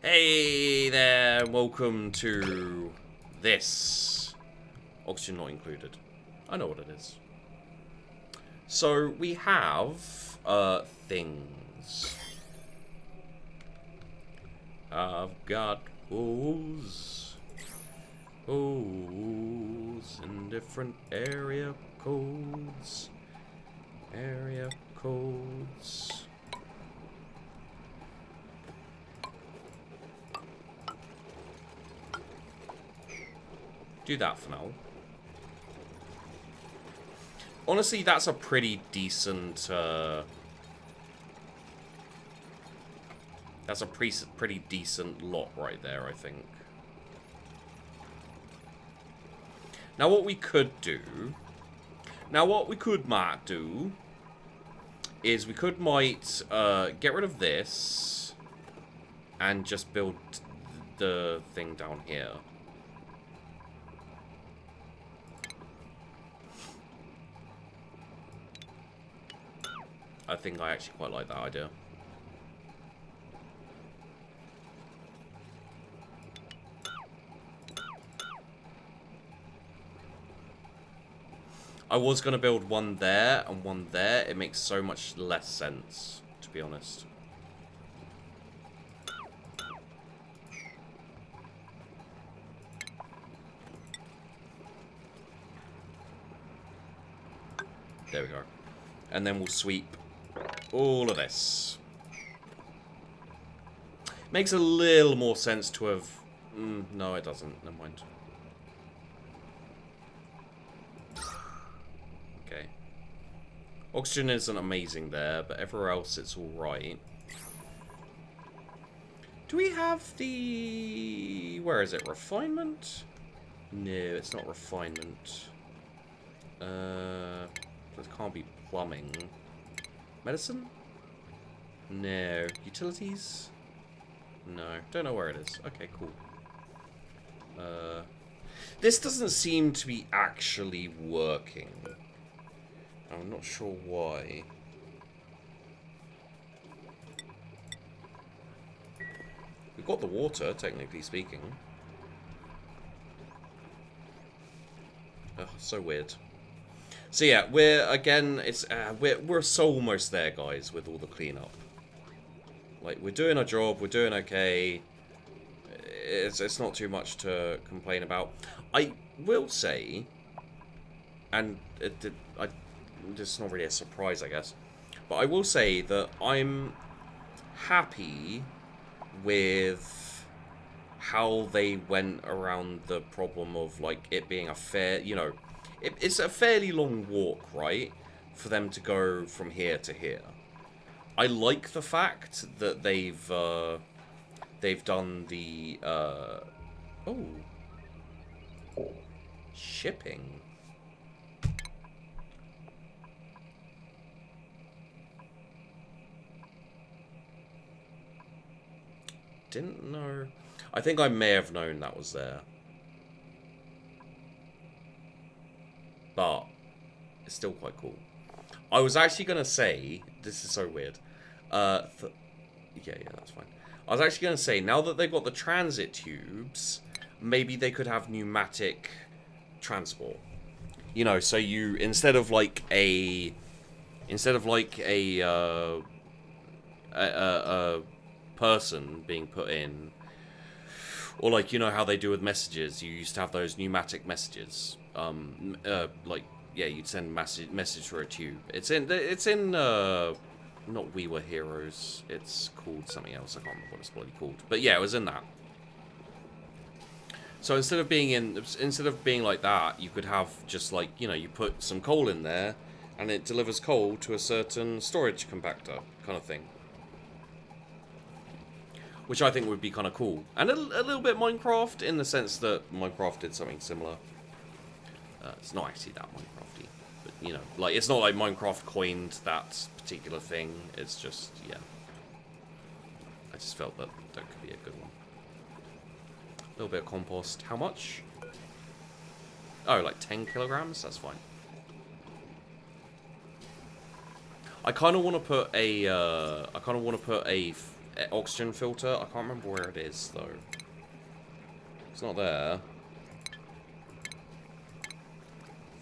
Hey there, welcome to this. Oxygen not included. I know what it is. So we have things. I've got holes in different area codes. Area codes. Do that for now. Honestly, that's a pretty decent, that's a pretty decent lot right there, I think. Now what we could might do, is we might get rid of this, and just build the thing down here. I think I actually quite like that idea. I was going to build one there and one there. It makes so much less sense, to be honest. There we go. And then we'll sweep all of this. Makes a little more sense to have... no, it doesn't. Never mind. Okay. Oxygen isn't amazing there, but everywhere else it's alright. Do we have the... where is it? Refinement? No, it's not refinement. It can't be plumbing. Medicine? No. Utilities? No. Don't know where it is. Okay, cool. This doesn't seem to be actually working. I'm not sure why. We've got the water, technically speaking. Ugh, so weird. So yeah, we're so almost there, guys, with all the cleanup. Like, we're doing our job, we're doing okay. It's not too much to complain about. I will say, and it's not really a surprise, I guess, but I will say that I'm happy with how they went around the problem of, like, it being a fair, you know, it's a fairly long walk, right, for them to go from here to here. I like the fact that they've done the shipping. Didn't know. I think I may have known that was there. But it's still quite cool. I was actually going to say, this is so weird. Yeah, that's fine. I was actually going to say, now that they've got the transit tubes, maybe they could have pneumatic transport. You know, so you, instead of like a person being put in, or like, you know how they do with messages, you used to have those pneumatic messages. Like, yeah, you'd send message for a tube. It's in not We Were Heroes. It's called something else. I can't remember what it's bloody called. But yeah, it was in that. So instead of being like that, you could have just like, you know, you put some coal in there, and it delivers coal to a certain storage compactor kind of thing. Which I think would be kind of cool. And a little bit Minecraft, in the sense that Minecraft did something similar. It's not actually that Minecrafty, but, you know, like, it's not like Minecraft coined that particular thing. It's just, yeah. I just felt that that could be a good one. A little bit of compost. How much? Oh, like 10 kilograms? That's fine. I kind of want to put a oxygen filter. I can't remember where it is, though. It's not there.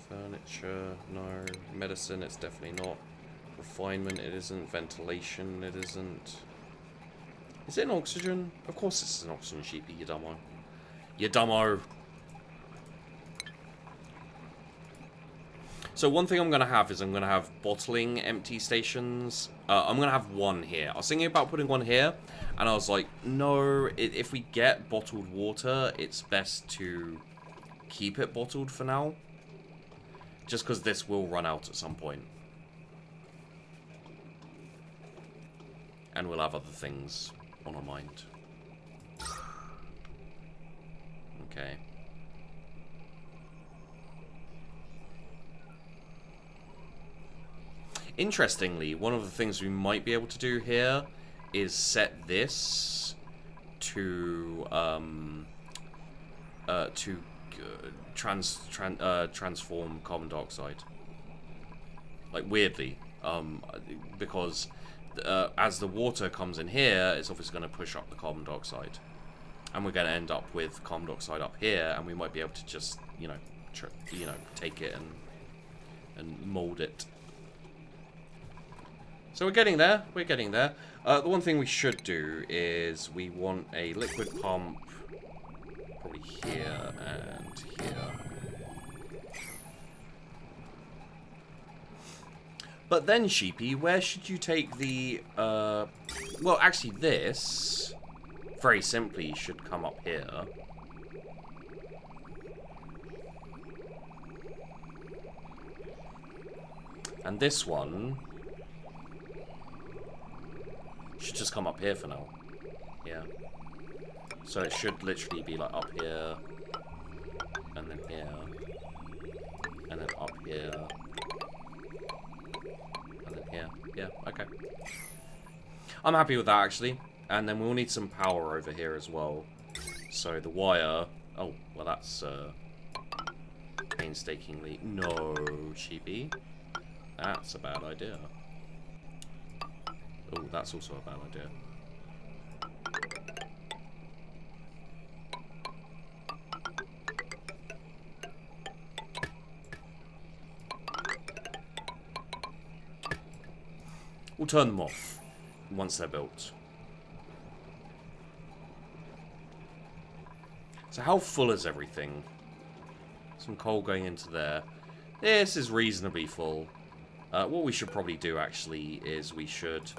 Furniture, no. Medicine, it's definitely not. Refinement, it isn't. Ventilation, it isn't. Is it an oxygen? Of course it's an oxygen, sheepy, you dumbo. You dumbo. So one thing I'm going to have is I'm going to have bottling empty stations. I'm going to have one here. I was thinking about putting one here, and I was like, no, if we get bottled water, it's best to keep it bottled for now. Just because this will run out at some point. And we'll have other things on our mind. Okay. Interestingly, one of the things we might be able to do here is set this to transform carbon dioxide. Like, weirdly, because as the water comes in here, it's obviously going to push up the carbon dioxide, and we're going to end up with carbon dioxide up here, and we might be able to just, you know, take it and mold it. So we're getting there. We're getting there. The one thing we should do is we want a liquid pump, probably here and here. But then, sheepy, where should you take the, well, actually this, very simply, should come up here. And this one should just come up here for now. Yeah. So it should literally be like up here, and then here, and then up here. Yeah, yeah, okay. I'm happy with that, actually. And then we'll need some power over here as well. So the wire... Oh, well that's painstakingly... No, sheepy. That's a bad idea. Oh, that's also a bad idea. We'll turn them off once they're built. So how full is everything? Some coal going into there. This is reasonably full. What we should probably do, actually, is we should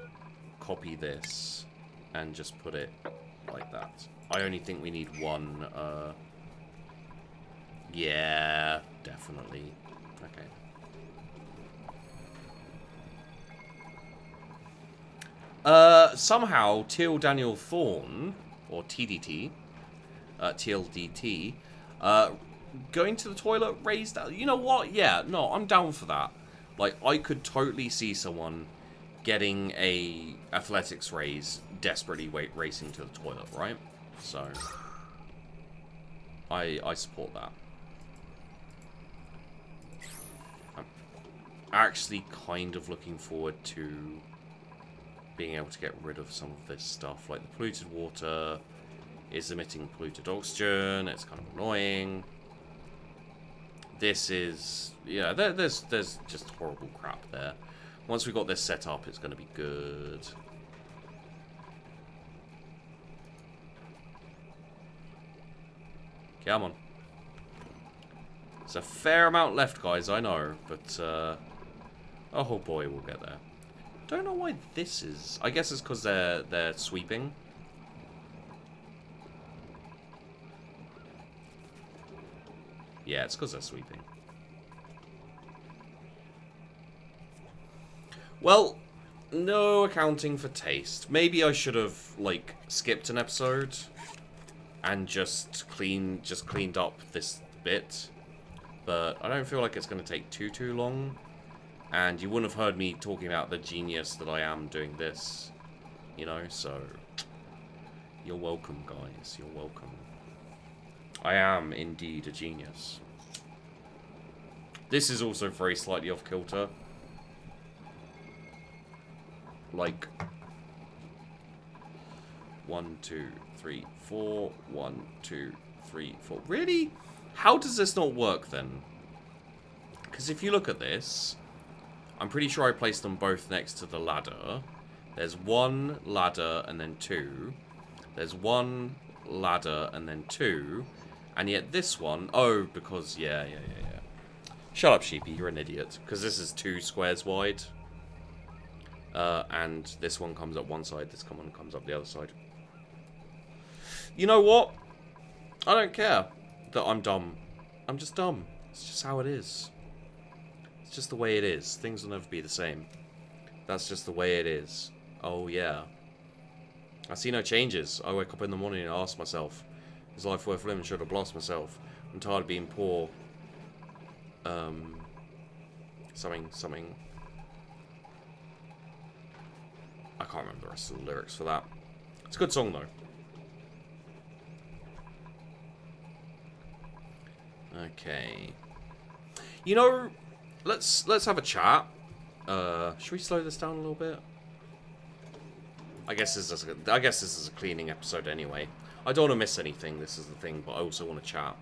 copy this and just put it like that. I only think we need one. Yeah, definitely. Okay. Somehow, Teal Daniel Thorne, or TDT, TLDT, going to the toilet raised that. You know what? Yeah, no, I'm down for that. Like, I could totally see someone getting a athletics raise, desperately racing to the toilet, right? So, I support that. I'm actually kind of looking forward to being able to get rid of some of this stuff. Like, the polluted water is emitting polluted oxygen. It's kind of annoying. This is... yeah, there's just horrible crap there. Once we've got this set up, it's going to be good. Come on. There's a fair amount left, guys, I know. But, oh boy, we'll get there. Don't know why this is... I guess it's because they're sweeping. Yeah, it's because they're sweeping. Well, no accounting for taste. Maybe I should have, like, skipped an episode and just cleaned up this bit. But I don't feel like it's going to take too long. And you wouldn't have heard me talking about the genius that I am doing this. You know, so... you're welcome, guys. You're welcome. I am indeed a genius. This is also very slightly off kilter. Like... 1, 2, 3, 4. 1, 2, 3, 4. Really? How does this not work then? Because if you look at this, I'm pretty sure I placed them both next to the ladder. There's 1 ladder and then 2. There's 1 ladder and then 2. And yet this one... Oh, because... Yeah. Shut up, sheepy. You're an idiot. Because this is 2 squares wide. And this one comes up one side. This one comes up the other side. You know what? I don't care that I'm dumb. I'm just dumb. It's just how it is. It's just the way it is. Things will never be the same. That's just the way it is. Oh, yeah. I see no changes. I wake up in the morning and ask myself, is life worth living? Should I blast myself? I'm tired of being poor. Something. I can't remember the rest of the lyrics for that. It's a good song, though. Okay. You know, let's have a chat. Should we slow this down a little bit? I guess this is a cleaning episode anyway. I don't want to miss anything. This is the thing, but I also want to chat.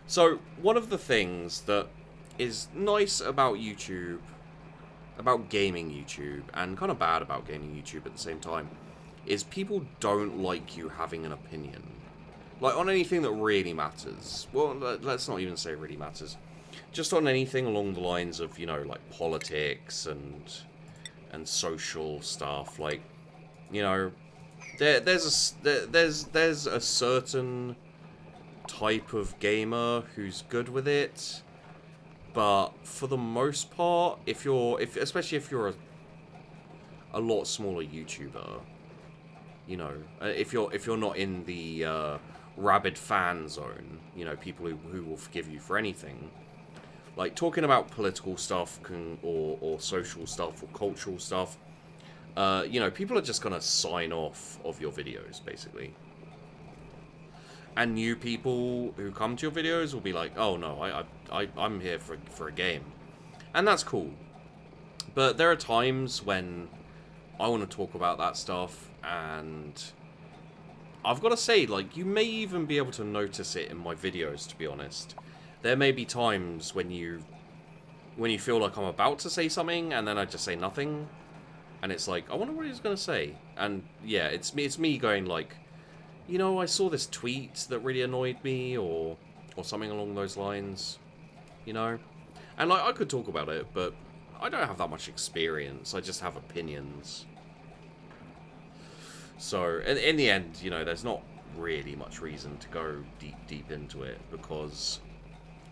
So, one of the things that is nice about YouTube, about gaming YouTube, and kind of bad about gaming YouTube at the same time, is people don't like you having an opinion. Like, on anything that really matters. Well, let's not even say really matters. Just on anything along the lines of, you know, like politics and social stuff. Like, you know, there's a certain type of gamer who's good with it, but for the most part, especially if you're a lot smaller YouTuber, you know, if you're not in the rabid fan zone, you know, people who will forgive you for anything, like talking about political stuff or social stuff or cultural stuff, you know, people are just gonna sign off of your videos basically. And new people who come to your videos will be like, oh no, I'm here for a game. And that's cool. But there are times when I want to talk about that stuff, and I've got to say, like, you may even be able to notice it in my videos, to be honest. There may be times when you feel like I'm about to say something, and then I just say nothing. And it's like, I wonder what he's going to say. And yeah, it's me going like, you know, I saw this tweet that really annoyed me, or something along those lines, you know? And, like, I could talk about it, but I don't have that much experience. I just have opinions. So, in the end, you know, there's not really much reason to go deep into it, because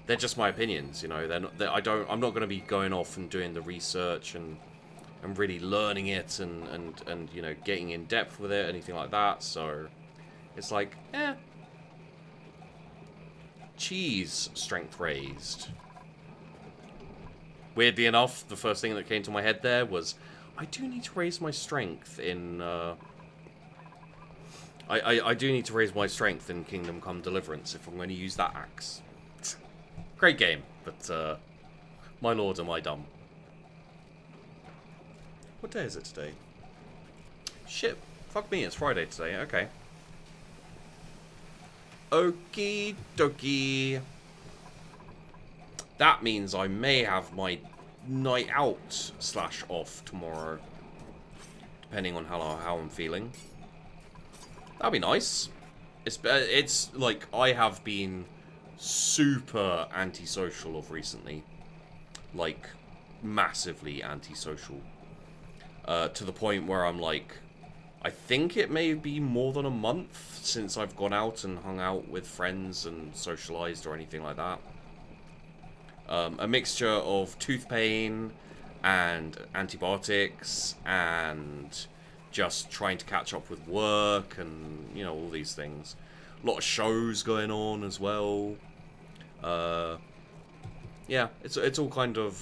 they're just my opinions, you know? I'm not going to be going off and doing the research and really learning it and, you know, getting in depth with it, anything like that, so... It's like, cheese strength raised. Weirdly enough, the first thing that came to my head there was, I do need to raise my strength in, I do need to raise my strength in Kingdom Come Deliverance if I'm going to use that axe. Great game, but, my lord, am I dumb. What day is it today? Shit, fuck me, it's Friday today, okay. Okie dokie. That means I may have my night out / off tomorrow, depending on how I'm feeling. That'd be nice. It's like I have been super antisocial of recently, like massively antisocial, to the point where I'm like, I think it may be more than a month since I've gone out and hung out with friends and socialized or anything like that. A mixture of tooth pain and antibiotics and just trying to catch up with work and, you know, all these things. A lot of shows going on as well. Yeah, it's all kind of...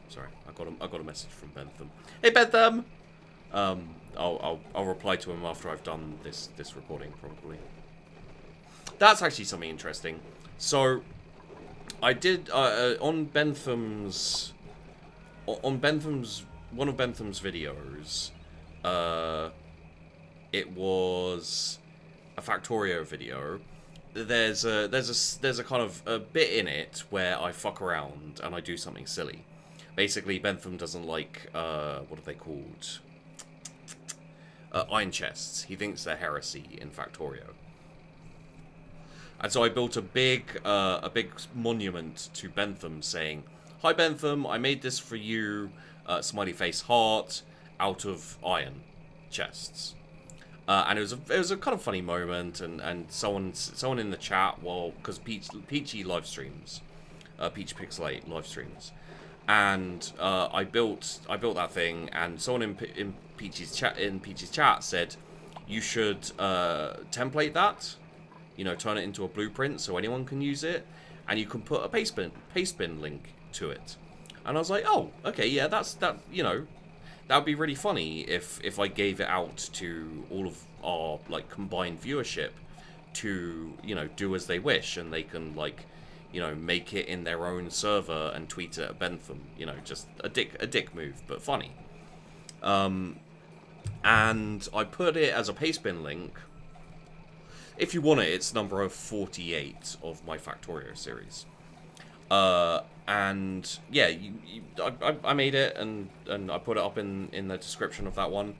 Sorry, I got a message from Bentham. Hey Bentham! I'll reply to him after I've done this recording, probably. That's actually something interesting. So, I did on Bentham's on one of Bentham's videos, it was a Factorio video. There's a kind of a bit in it where I fuck around and I do something silly. Basically, Bentham doesn't like what are they called? Iron chests. He thinks they're heresy in Factorio. And so I built a big monument to Bentham saying, "Hi Bentham, I made this for you, smiley face heart, out of iron chests." And it was a kind of funny moment, and someone in the chat, well, because Peachy live streams, Peach Pixelate live streams, and I built that thing, and someone in Peachy's chat said, "You should template that, you know, turn it into a blueprint so anyone can use it, and you can put a paste bin link to it." And I was like, "Oh, okay, yeah, that you know, that would be really funny if I gave it out to all of our like combined viewership to, you know, do as they wish, and they can like, you know, make it in their own server and tweet it at Bentham, you know, just a dick move, but funny." And I put it as a pastebin link. If you want it, it's number 48 of my Factorio series. And yeah, I made it, and I put it up in the description of that one.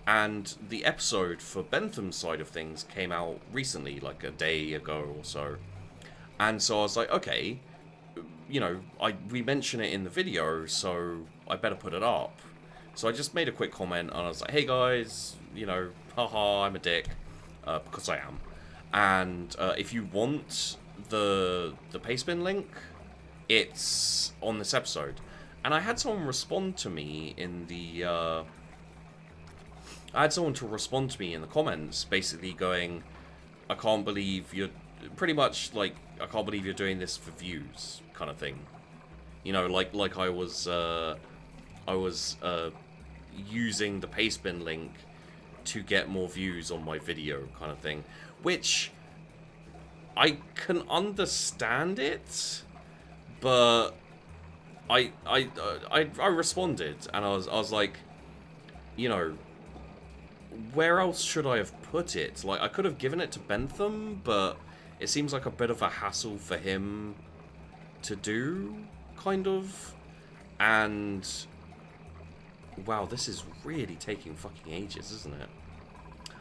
And the episode for Bentham's side of things came out recently, like a day ago or so. And so I was like, okay, you know, we mention it in the video, so I better put it up. So I just made a quick comment, and I was like, "Hey guys, you know, haha, I'm a dick," because I am. And if you want the pastebin link, it's on this episode. And I had someone respond to me in the comments, basically going, "I can't believe you're," pretty much like, "I can't believe you're doing this for views," kind of thing. You know, like I was using the pastebin link to get more views on my video, kind of thing. Which I can understand it, but I responded, and I was like, you know, where else should I have put it? Like, I could have given it to Bentham, but it seems like a bit of a hassle for him to do, kind of. And wow, this is really taking fucking ages, isn't it?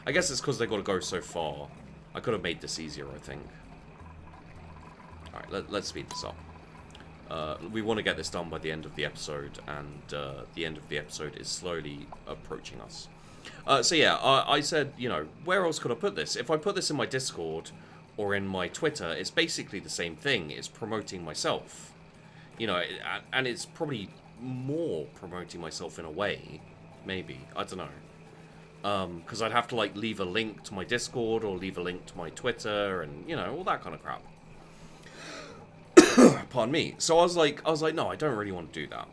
I guess it's because they got to go so far. I could have made this easier, I think. Alright, let's speed this up. We want to get this done by the end of the episode, and the end of the episode is slowly approaching us. So yeah, I said, you know, where else could I put this? If I put this in my Discord or in my Twitter, it's basically the same thing. It's promoting myself. You know, and it's probably more promoting myself in a way. Maybe. I don't know. Because I'd have to, like, leave a link to my Discord or leave a link to my Twitter and, you know, all that kind of crap. Pardon me. So I was like, no, I don't really want to do that.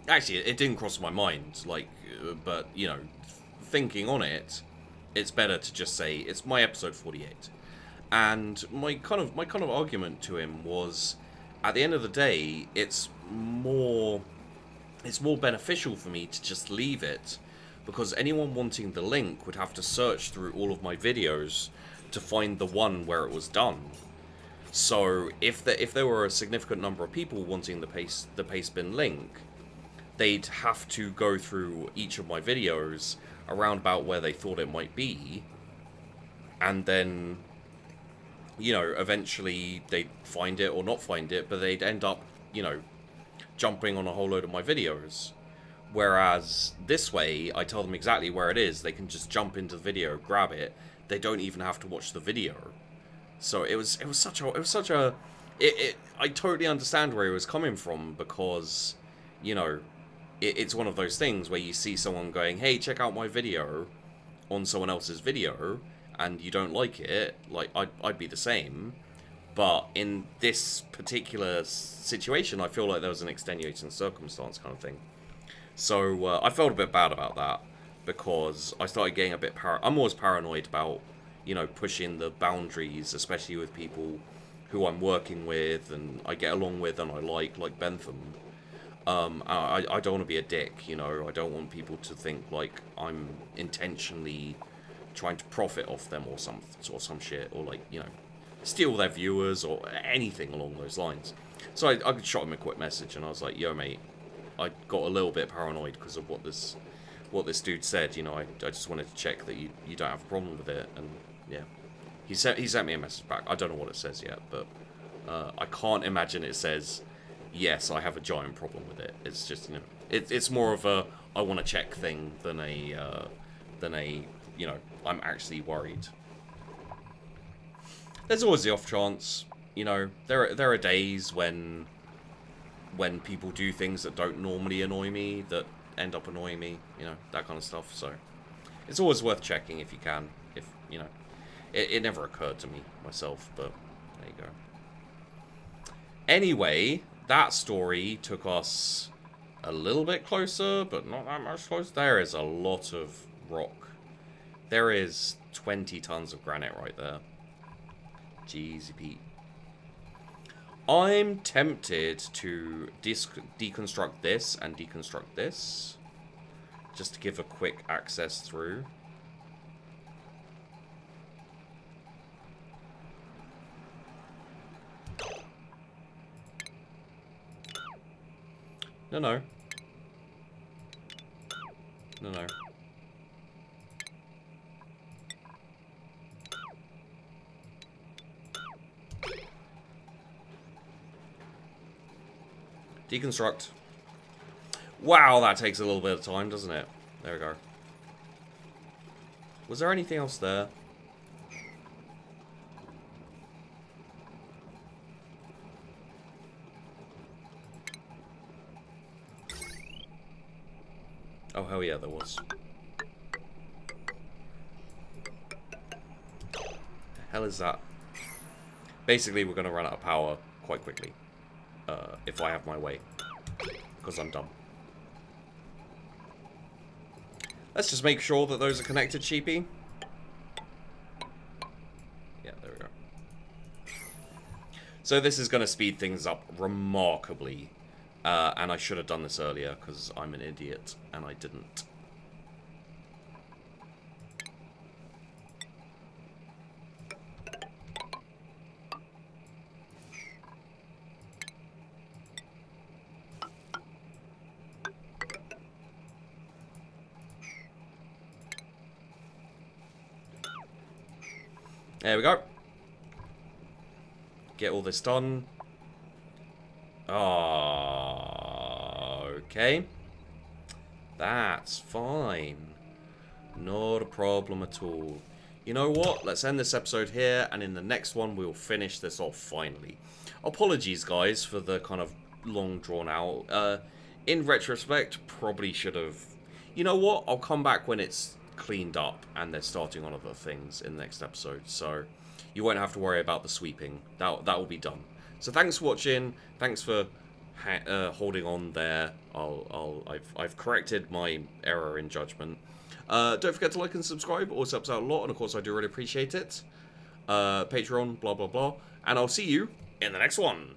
Actually, it didn't cross my mind, like, but, you know, thinking on it, it's better to just say, it's my episode 48. And my kind of argument to him was, at the end of the day, it's more beneficial for me to just leave it, because anyone wanting the link would have to search through all of my videos to find the one where it was done. So if there were a significant number of people wanting the pastebin link, they'd have to go through each of my videos around about where they thought it might be, and then, you know, eventually they'd find it or not find it, but they'd end up, you know, jumping on a whole load of my videos. Whereas this way, I tell them exactly where it is. They can just jump into the video, grab it. They don't even have to watch the video. So it was such a I totally understand where he was coming from, because, you know, it's one of those things where you see someone going, "Hey, check out my video," on someone else's video, and you don't like it. Like, I'd be the same. But in this particular situation, I feel like there was an extenuating circumstance kind of thing. So I felt a bit bad about that, because I started getting a bit I'm always paranoid about, you know, pushing the boundaries, especially with people who I'm working with and I get along with and I like Bentham. I don't want to be a dick, you know. I don't want people to think like I'm intentionally trying to profit off them or some shit, or like, you know, steal their viewers or anything along those lines. So I shot him a quick message and I was like, yo mate, I got a little bit paranoid because of what this dude said, you know. I just wanted to check that you don't have a problem with it. And yeah, he sent me a message back. I don't know what it says yet, but I can't imagine it says, yes, I have a giant problem with it. It's just, you know, it's more of a I want to check thing than a you know, I'm actually worried. There's always the off chance, you know. There are days when people do things that don't normally annoy me that end up annoying me, you know, that kind of stuff. So it's always worth checking if you can. If, you know, it never occurred to me myself, but there you go. Anyway, that story took us a little bit closer, but not that much closer. There is a lot of rock. There is 20 tons of granite right there. Jeezy Pete. I'm tempted to deconstruct this and deconstruct this, just to give a quick access through. No, no. No, no. Deconstruct. Wow, that takes a little bit of time, doesn't it? There we go. Was there anything else there? Oh, hell yeah, there was. The hell is that? Basically, we're going to run out of power quite quickly. If I have my way. Because I'm dumb. Let's just make sure that those are connected, sheepy. Yeah, there we go. So this is going to speed things up remarkably. And I should have done this earlier, because I'm an idiot, and I didn't. There we go. Get all this done. Okay. That's fine. Not a problem at all. You know what? Let's end this episode here, and in the next one, we'll finish this off finally. Apologies, guys, for the kind of long drawn out. In retrospect, probably should have... You know what? I'll come back when it's cleaned up and they're starting on other things in the next episode, so you won't have to worry about the sweeping. That will be done. So thanks for watching. Thanks for holding on there. I've corrected my error in judgment. Don't forget to like and subscribe. It always helps out a lot, and of course I do really appreciate it. Patreon, blah blah blah, and I'll see you in the next one.